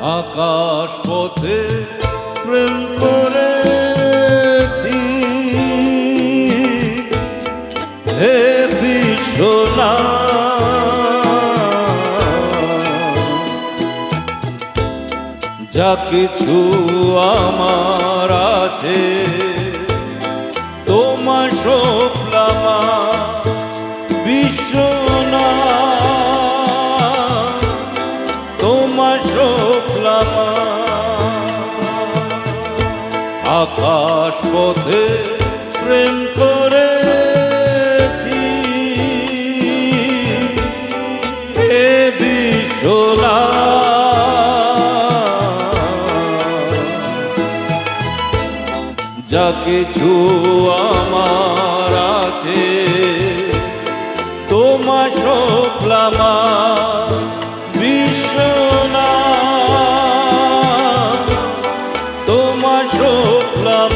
আকাশ পথে প্রেম করেছি হে বিশ্বনাথ, যা কিছু আমার আছে তোমার শুক্লাম বিশ্বনাথ, তোমার শুক্লাম। আকাশ পথে প্রেম করেছি হে বিশ্বনাথ, যা কিছু আমার আছে তোমার শুক্লাম বিশ্বনাথ, তোমার শুক্লাম।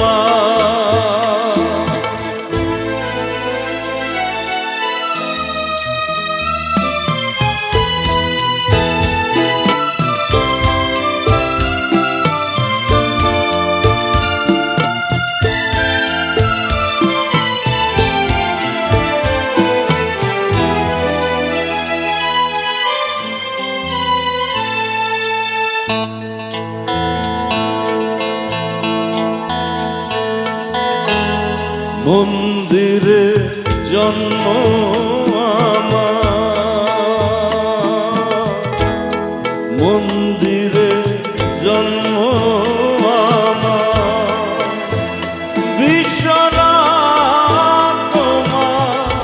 মন্দিরে জন্ম আমার, মন্দিরে জন্ম আমার, বিশ্বনাথ তোমার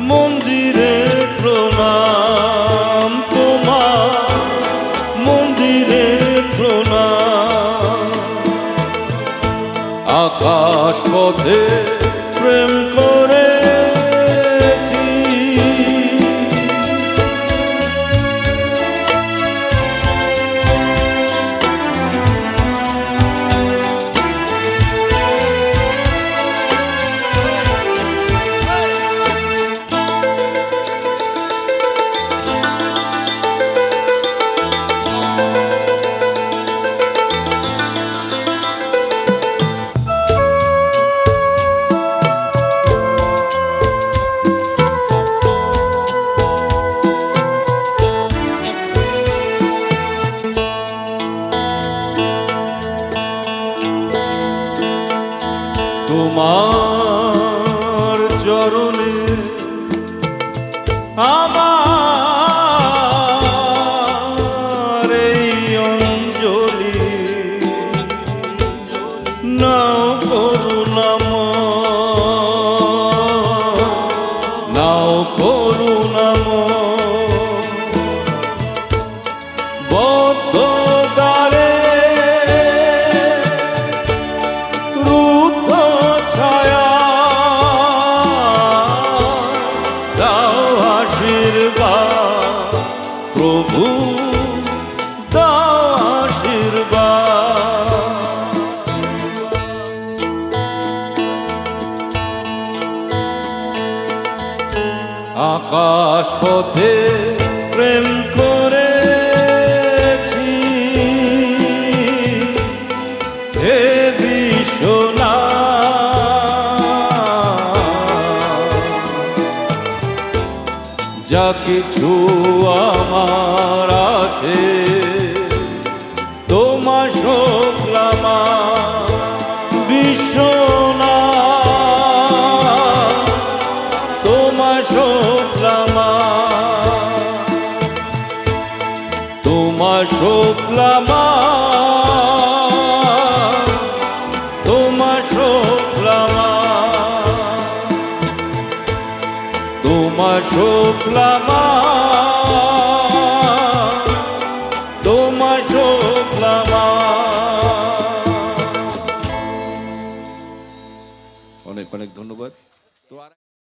মন্দিরে প্রণাম, তোমার মন্দিরে প্রণাম। আকাশ পথে প্রেম করেছি তোমার চরণে আমার এই অঞ্জলি, নাও করুণাময়, নাও করুণাময়। বদ্ধ দ্বারে রুদ্ধ ছায়া, দাও আশীর্বাদ প্রভু, দাও আশীর্বাদ। আকাশ পথে প্রেম করেছি হে বিশ্বনাথ, যা কিছু আমার আছে তোমার শুক্লাম বিশ্বনাথ, তোমার শুক্লাম, তোমার শুক্লাম, তোমার শুক্লাম, তোমার শুক্লাম, তোমার শুক্লাম। অনেক অনেক ধন্যবাদ।